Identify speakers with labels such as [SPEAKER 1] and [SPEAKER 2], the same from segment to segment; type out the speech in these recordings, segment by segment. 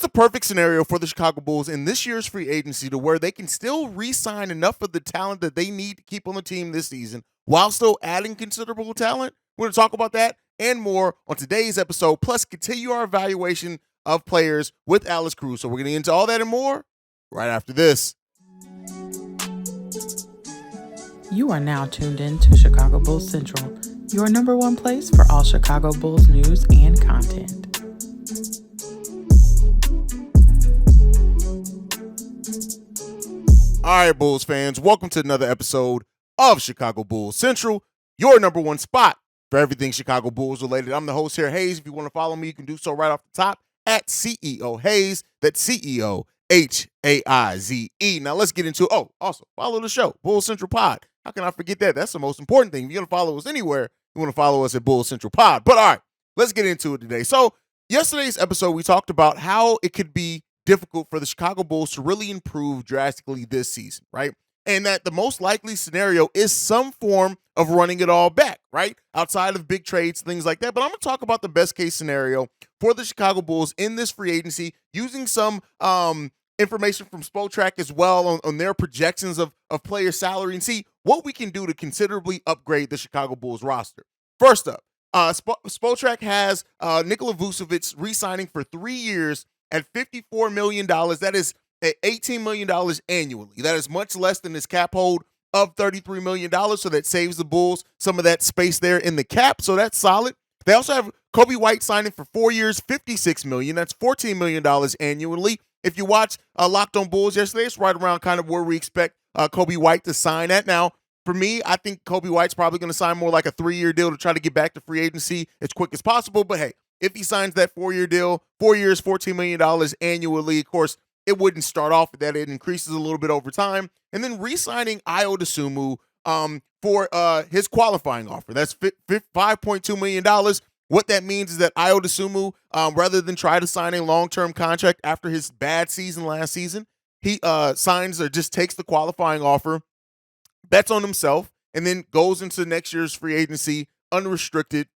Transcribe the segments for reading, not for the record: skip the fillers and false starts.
[SPEAKER 1] a perfect scenario for the Chicago Bulls in this year's free agency to where they can still re-sign enough of the talent that they need to keep on the team this season while still adding considerable talent. We're going to talk about that and more on today's episode, plus continue our evaluation of players with Alex Caruso. We're going to get into all that and more right after this.
[SPEAKER 2] You are now tuned in to Chicago Bulls Central, your number one place for all Chicago Bulls news and content.
[SPEAKER 1] All right, Bulls fans, welcome to another episode of Chicago Bulls Central, your number one spot for everything Chicago Bulls related. I'm the host here, Haize. If you want to follow me, you can do so right off the top at CEO Haize. That's CEO Haize. Now let's get into also follow the show, Bulls Central Pod. How can I forget that? That's the most important thing. If you're going to follow us anywhere, you want to follow us at Bulls Central Pod. But all right, let's get into it today. So yesterday's episode, we talked about how it could be difficult for the Chicago Bulls to really improve drastically this season, right? And that the most likely scenario is some form of running it all back, right? Outside of big trades, things like that. But I'm going to talk about the best case scenario for the Chicago Bulls in this free agency using some information from Spotrac as well on their projections of player salary and see what we can do to considerably upgrade the Chicago Bulls roster. First up, Spotrac has Nikola Vucevic re-signing for 3 years at $54 million. That is $18 million annually. That is much less than his cap hold of $33 million, so that saves the Bulls some of that space there in the cap, so that's solid. They also have Coby White signing for 4 years, $56 million. That's $14 million annually. If you watch Locked on Bulls yesterday, it's right around kind of where we expect Coby White to sign at. Now, for me, I think Coby White's probably going to sign more like a 3-year deal to try to get back to free agency as quick as possible, but hey, if he signs that 4-year deal, 4 years, $14 million annually, of course, it wouldn't start off with that. It increases a little bit over time. And then re-signing Ayo Dosunmu for his qualifying offer. That's $5.2 million. What that means is that Ayo Dosunmu, rather than try to sign a long-term contract after his bad season last season, he signs or just takes the qualifying offer, bets on himself, and then goes into next year's free agency unrestricted.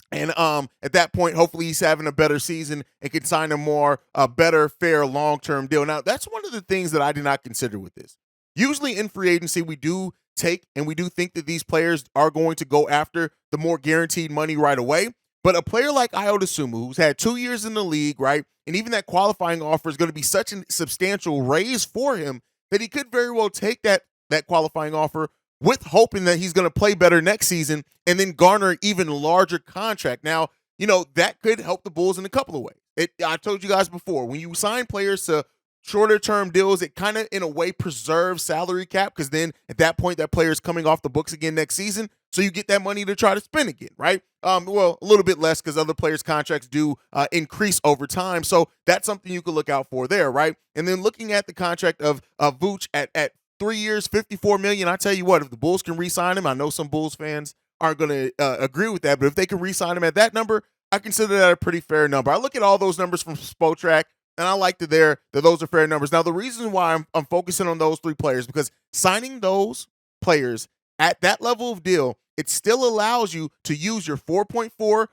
[SPEAKER 1] And at that point, hopefully he's having a better season and can sign a better, fair, long-term deal. Now, that's one of the things that I did not consider with this. Usually in free agency, we do take and we do think that these players are going to go after the more guaranteed money right away. But a player like Ayo Dosunmu, who's had 2 years in the league, right, and even that qualifying offer is going to be such a substantial raise for him that he could very well take that qualifying offer with hoping that he's going to play better next season and then garner an even larger contract. Now, that could help the Bulls in a couple of ways. I told you guys before, when you sign players to shorter-term deals, it kind of, in a way, preserves salary cap because then at that point, that player is coming off the books again next season, so you get that money to try to spend again, right? Well, a little bit less because other players' contracts do increase over time, so that's something you could look out for there, right? And then looking at the contract of Vooch at 3 years, $54 million. I tell you what, if the Bulls can re-sign him, I know some Bulls fans aren't going to agree with that, but if they can re-sign him at that number, I consider that a pretty fair number. I look at all those numbers from Spotrac, and I like that those are fair numbers. Now, the reason why I'm focusing on those 3 players, because signing those players at that level of deal, it still allows you to use your $4.4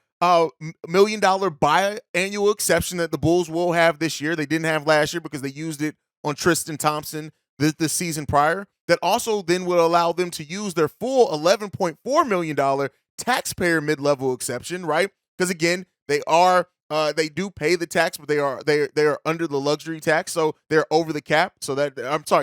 [SPEAKER 1] million biannual exception that the Bulls will have this year. They didn't have last year because they used it on Tristan Thompson the season prior. That also then will allow them to use their full $11.4 million taxpayer mid-level exception, right? Because again, they do pay the tax, but they are under the luxury tax, so they're over the cap. So that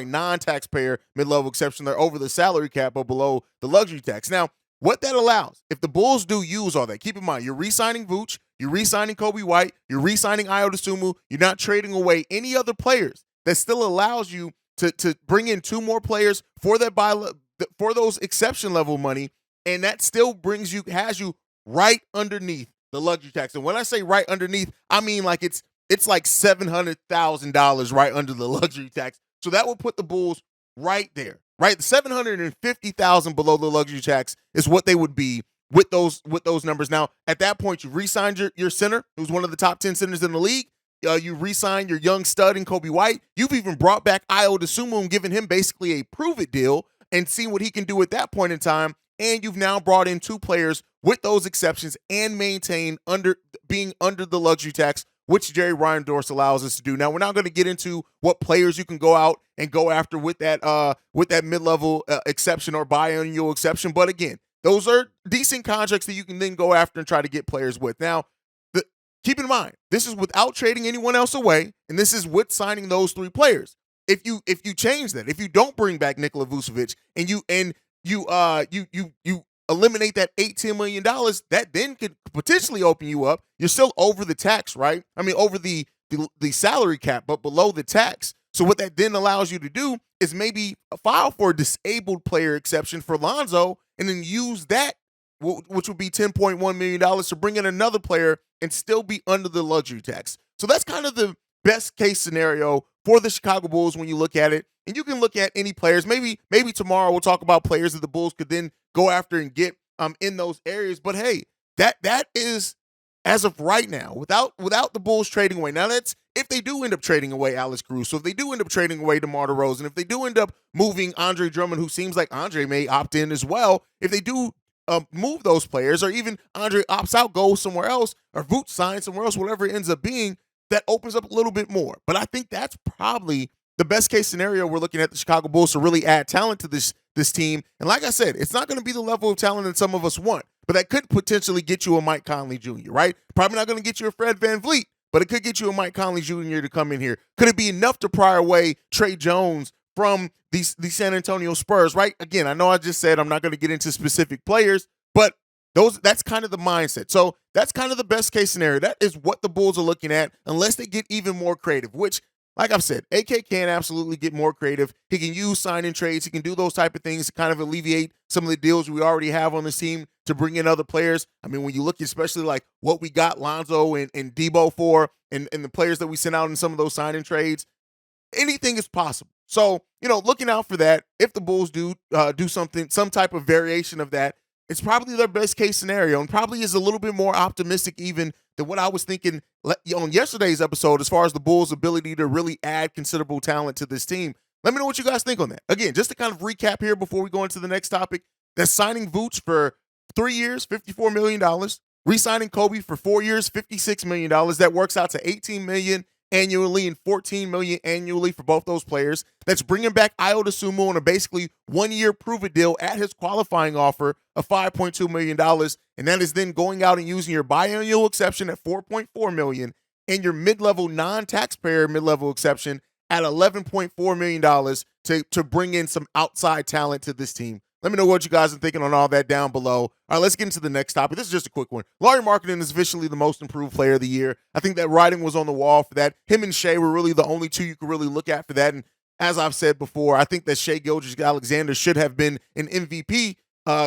[SPEAKER 1] non-taxpayer mid-level exception, they're over the salary cap but below the luxury tax. Now, what that allows, if the Bulls do use all that, keep in mind, you're re-signing Vooch, you're re-signing Coby White, you're re-signing Ayo Dosunmu, you're not trading away any other players. That still allows you to bring in 2 more players for those exception level money, and that still has you right underneath the luxury tax. And when I say right underneath, I mean like it's like $700,000 right under the luxury tax. So that will put the Bulls right there, right? The $750,000 below the luxury tax is what they would be with those numbers. Now, at that point, you re-signed your center, who's one of the top 10 centers in the league. You re-signed your young stud in Coby White. You've even brought back Ayo Dosunmu and given him basically a prove-it deal and see what he can do at that point in time. And you've now brought in 2 players with those exceptions and maintain being under the luxury tax which Jerry Reindorst allows us to do. Now, we're not going to get into what players you can go out and go after with that mid-level exception or biannual exception, but again, those are decent contracts that you can then go after and try to get players with. Now, keep in mind, this is without trading anyone else away, and this is with signing those 3 players. If you change that, if you don't bring back Nikola Vucevic and you eliminate that $18 million, that then could potentially open you up. You're still over the tax, right? I mean, over the salary cap, but below the tax. So what that then allows you to do is maybe file for a disabled player exception for Lonzo and then use that, which would be $10.1 million, to bring in another player and still be under the luxury tax. So that's kind of the best case scenario for the Chicago Bulls when you look at it. And you can look at any players. Maybe tomorrow we'll talk about players that the Bulls could then go after and get in those areas. But hey, that is, as of right now, without the Bulls trading away. Now that's if they do end up trading away Alex Caruso, if they do end up trading away DeMar DeRozan, if they do end up moving Andre Drummond, who seems like Andre may opt in as well, if they do move those players, or even Andre opts out, goes somewhere else, or Vooch signs somewhere else, whatever it ends up being, that opens up a little bit more. But I think that's probably the best case scenario we're looking at the Chicago Bulls to really add talent to this team. And like I said, it's not going to be the level of talent that some of us want, but that could potentially get you a Mike Conley Jr., right? Probably not going to get you a Fred VanVleet, but it could get you a Mike Conley Jr. to come in here. Could it be enough to pry away Trey Jones from the San Antonio Spurs, right? Again, I know I just said I'm not going to get into specific players, but that's kind of the mindset. So that's kind of the best case scenario. That is what the Bulls are looking at, unless they get even more creative, which, like I've said, AK can absolutely get more creative. He can use sign-in trades. He can do those type of things to kind of alleviate some of the deals we already have on this team to bring in other players. I mean, when you look especially like what we got Lonzo and Debo for, and the players that we sent out in some of those sign-in trades, anything is possible. So, looking out for that, if the Bulls do something, some type of variation of that, it's probably their best case scenario, and probably is a little bit more optimistic even than what I was thinking on yesterday's episode as far as the Bulls' ability to really add considerable talent to this team. Let me know what you guys think on that. Again, just to kind of recap here before we go into the next topic, that's signing Vooch for 3 years, $54 million, re-signing Kobe for 4 years, $56 million. That works out to $18 million annually and $14 million annually for both those players. That's bringing back Ayo Dosunmu on a basically 1-year prove-it deal at his qualifying offer of $5.2 million. And that is then going out and using your biannual exception at $4.4 million and your mid-level non-taxpayer mid-level exception at $11.4 million to bring in some outside talent to this team. Let me know what you guys are thinking on all that down below. All right, let's get into the next topic. This is just a quick one. Lauri Markkanen is officially the most improved player of the year. I think that writing was on the wall for that. Him and Shea were really the only two you could really look at for that. And as I've said before, I think that Shea Gilgeous-Alexander should have been an MVP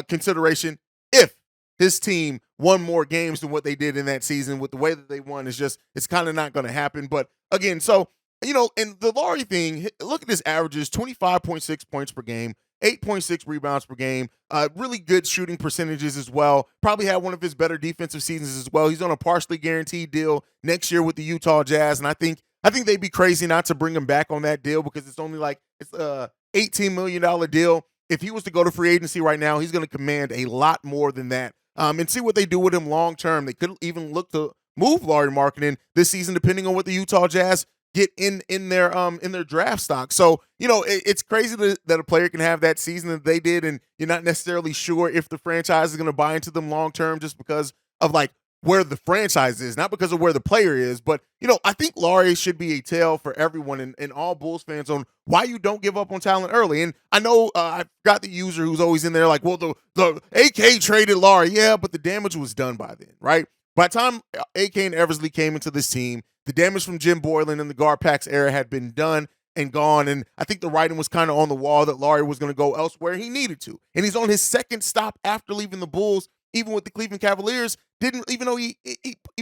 [SPEAKER 1] consideration if his team won more games than what they did in that season. With the way that they won, it's kind of not going to happen. But again, so, and the Lauri thing, look at his averages, 25.6 points per game, 8.6 rebounds per game, really good shooting percentages as well. Probably had one of his better defensive seasons as well. He's on a partially guaranteed deal next year with the Utah Jazz, and I think they'd be crazy not to bring him back on that deal because it's only it's a $18 million deal. If he was to go to free agency right now, he's going to command a lot more than that. And see what they do with him long term. They could even look to move Lauri Markkanen this season, depending on what the Utah Jazz get in their draft stock. So, it's crazy that a player can have that season that they did, and you're not necessarily sure if the franchise is going to buy into them long term just because of where the franchise is, not because of where the player is. But, I think Lauri should be a tale for everyone and all Bulls fans on why you don't give up on talent early. And I know I've got the user who's always in there well, the AK traded Lauri. Yeah, but the damage was done by then, right? By the time AK and Eversley came into this team, the damage from Jim Boylan and the Garpax era had been done and gone, and I think the writing was kind of on the wall that Lauri was going to go elsewhere. He needed to, and he's on his second stop after leaving the Bulls, even with the Cleveland Cavaliers. Even though he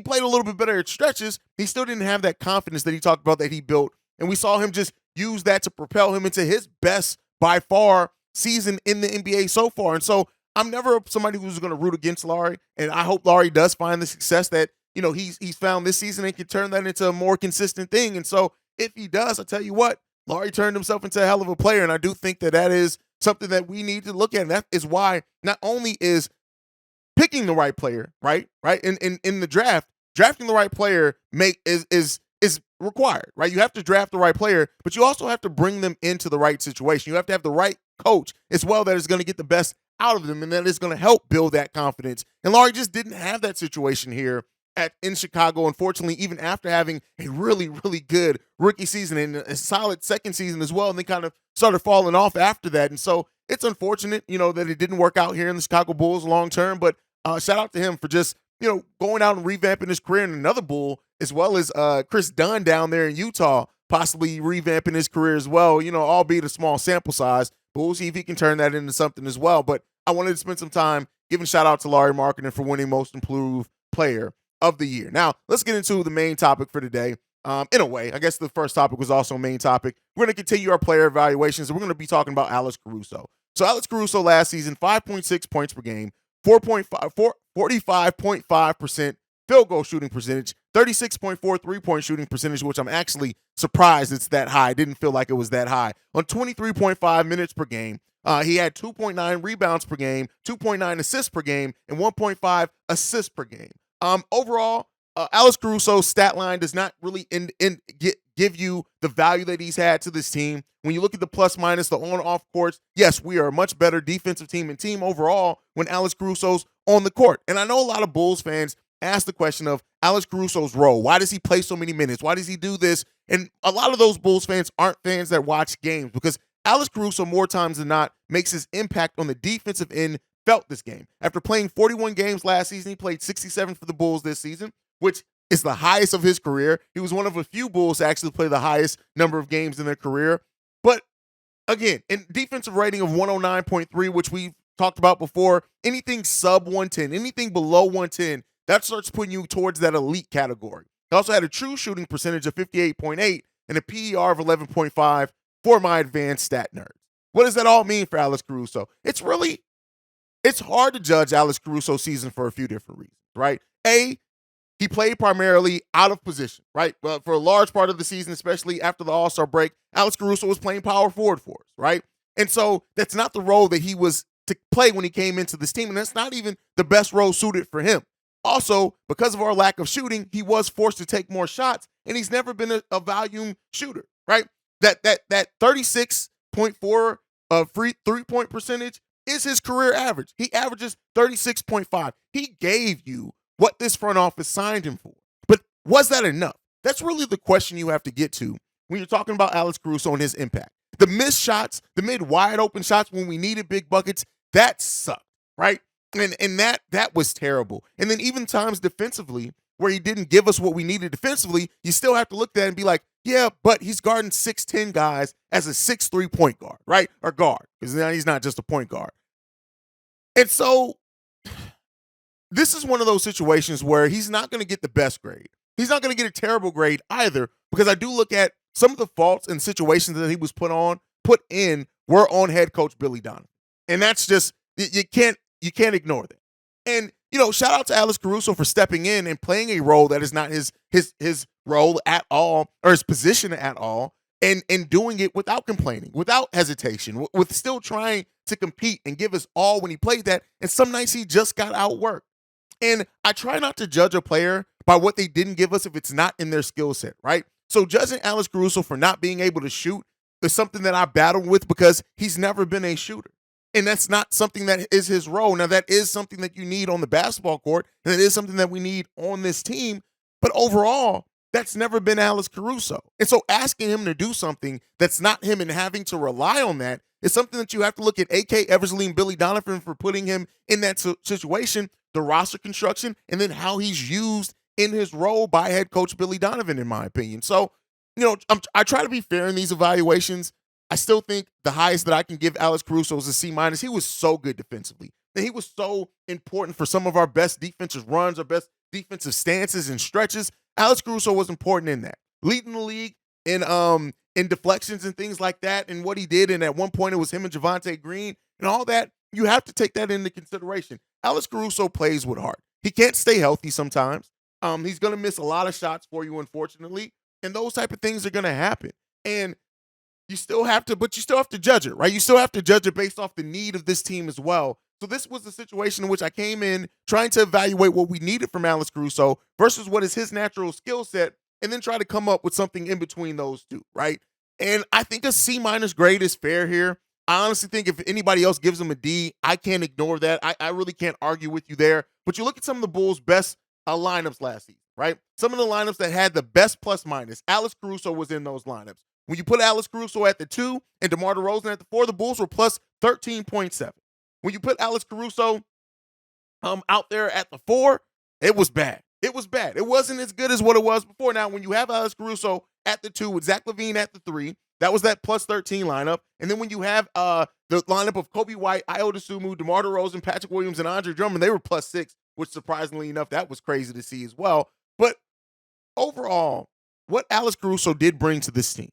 [SPEAKER 1] played a little bit better at stretches, he still didn't have that confidence that he talked about that he built, and we saw him just use that to propel him into his best, by far, season in the NBA so far. And so I'm never somebody who's going to root against Lauri, and I hope Lauri does find the success that he's found this season and can turn that into a more consistent thing. And so if he does, I tell you what, Lauri turned himself into a hell of a player, and I do think that is something that we need to look at. And that is why not only is picking the right player, right, in the draft, drafting the right player is required, right? You have to draft the right player, but you also have to bring them into the right situation. You have to have the right coach as well that is going to get the best out of them and that is going to help build that confidence. And Laurie just didn't have that situation here in Chicago, unfortunately, even after having a really, really good rookie season and a solid second season as well, and they kind of started falling off after that. And so it's unfortunate, that it didn't work out here in the Chicago Bulls long term, but shout out to him for just, going out and revamping his career in another Bull, as well as Chris Dunn down there in Utah, possibly revamping his career as well, albeit a small sample size, but we'll see if he can turn that into something as well. But I wanted to spend some time giving shout out to Larry Markkinen for winning Most Improved Player of the Year. Now, let's get into the main topic for today. In a way, I guess the first topic was also a main topic. We're going to continue our player evaluations, and we're going to be talking about Alex Caruso. So Alex Caruso last season, 5.6 points per game, 45.5% field goal shooting percentage, 36.4 3-point shooting percentage, which I'm actually surprised it's that high. I didn't feel like it was that high. On 23.5 minutes per game, he had 2.9 rebounds per game, 2.9 assists per game, and 1.5 assists per game. Overall, Alex Caruso's stat line does not really give you the value that he's had to this team. When you look at the plus minus, the on-off courts, yes, we are a much better defensive team and team overall when Alex Caruso's on the court. And I know a lot of Bulls fans ask the question of Alex Caruso's role. Why does he play so many minutes? Why does he do this? And a lot of those Bulls fans aren't fans that watch games because Alex Caruso, more times than not, makes his impact on the defensive end felt this game. After playing 41 games last season, he played 67 for the Bulls this season, which is the highest of his career. He was one of a few Bulls to actually play the highest number of games in their career. But again, in defensive rating of 109.3, which we've talked about before, anything sub 110, anything below 110, that starts putting you towards that elite category. He also had a true shooting percentage of 58.8 and a PER of 11.5 for my advanced stat nerds. What does that all mean for Alex Caruso? It's hard to judge Alex Caruso's season for a few different reasons, right? A, he played primarily out of position, right? Well, for a large part of the season, especially after the All-Star break, Alex Caruso was playing power forward for us, right? And so that's not the role that he was to play when he came into this team, and that's not even the best role suited for him. Also, because of our lack of shooting, he was forced to take more shots, and he's never been a volume shooter, right? That 36.4 free three-point percentage is his career average. He averages 36.5. He gave you what this front office signed him for. But was that enough? That's really the question you have to get to when you're talking about Alex Caruso and his impact. The missed shots, the mid wide open shots when we needed big buckets, that sucked, right? And that was terrible. And then even times defensively where he didn't give us what we needed defensively, you still have to look at it and be like, yeah, but he's guarding 6'10 guys as a 6'3 point guard, right? Or guard, because now he's not just a point guard. And so this is one of those situations where he's not going to get the best grade. He's not going to get a terrible grade either, because I do look at some of the faults and situations that he was put in were on head coach Billy Donovan. And that's just, you can't ignore that. And, shout out to Alex Caruso for stepping in and playing a role that is not his role at all, or his position at all, and doing it without complaining, without hesitation, with still trying to compete and give us all when he played that. And some nights he just got outworked. And I try not to judge a player by what they didn't give us if it's not in their skill set, right? So judging Alex Caruso for not being able to shoot is something that I battle with because he's never been a shooter. And that's not something that is his role. Now, that is something that you need on the basketball court, and it is something that we need on this team. But overall, that's never been Alex Caruso. And so asking him to do something that's not him and having to rely on that is something that you have to look at A.K. Eversley and Billy Donovan for putting him in that situation, the roster construction, and then how he's used in his role by head coach Billy Donovan, in my opinion. So, I try to be fair in these evaluations. I still think the highest that I can give Alex Caruso is a C-. He was so good defensively. And he was so important for some of our best defensive runs, our best defensive stances and stretches. Alex Caruso was important in that. Leading the league in deflections and things like that, and what he did. And at one point, it was him and Javonte Green and all that. You have to take that into consideration. Alex Caruso plays with heart. He can't stay healthy sometimes. He's going to miss a lot of shots for you, unfortunately. And those type of things are going to happen. And you still have to judge it, right? You still have to judge it based off the need of this team as well. So this was the situation in which I came in trying to evaluate what we needed from Alex Caruso versus what is his natural skill set, and then try to come up with something in between those two, right? And I think a C- grade is fair here. I honestly think if anybody else gives him a D, I can't ignore that. I really can't argue with you there. But you look at some of the Bulls' best lineups last season, right? Some of the lineups that had the best plus minus. Alex Caruso was in those lineups. When you put Alex Caruso at the 2 and DeMar DeRozan at the 4, the Bulls were plus 13.7. When you put Alex Caruso out there at the 4, it was bad. It was bad. It wasn't as good as what it was before. Now, when you have Alex Caruso at the 2 with Zach LaVine at the 3, that was that plus 13 lineup. And then when you have the lineup of Kobe White, Ayo Dosunmu, DeMar DeRozan, Patrick Williams, and Andre Drummond, they were plus 6, which surprisingly enough, that was crazy to see as well. But overall, what Alex Caruso did bring to this team,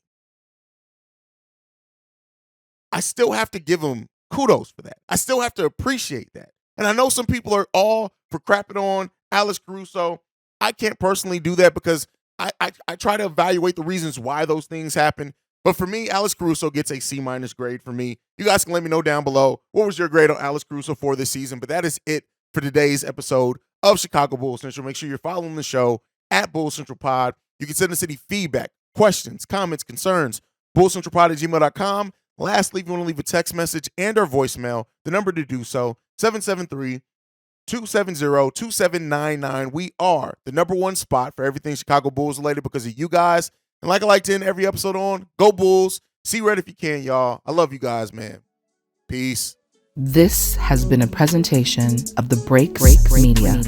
[SPEAKER 1] I still have to give him kudos for that. I still have to appreciate that. And I know some people are all for crapping on Alex Caruso. I can't personally do that because I try to evaluate the reasons why those things happen. But for me, Alex Caruso gets a C- grade for me. You guys can let me know down below what was your grade on Alex Caruso for this season. But that is it for today's episode of Chicago Bulls Central. Make sure you're following the show at Bulls Central Pod. You can send us any feedback, questions, comments, concerns, bullscentralpod@gmail.com. Lastly, if you want to leave a text message and or voicemail, the number to do so, 773-270-2799. We are the number one spot for everything Chicago Bulls related because of you guys. And like I like to end every episode on, go Bulls. See red if you can, y'all. I love you guys, man. Peace.
[SPEAKER 2] This has been a presentation of the Break Media.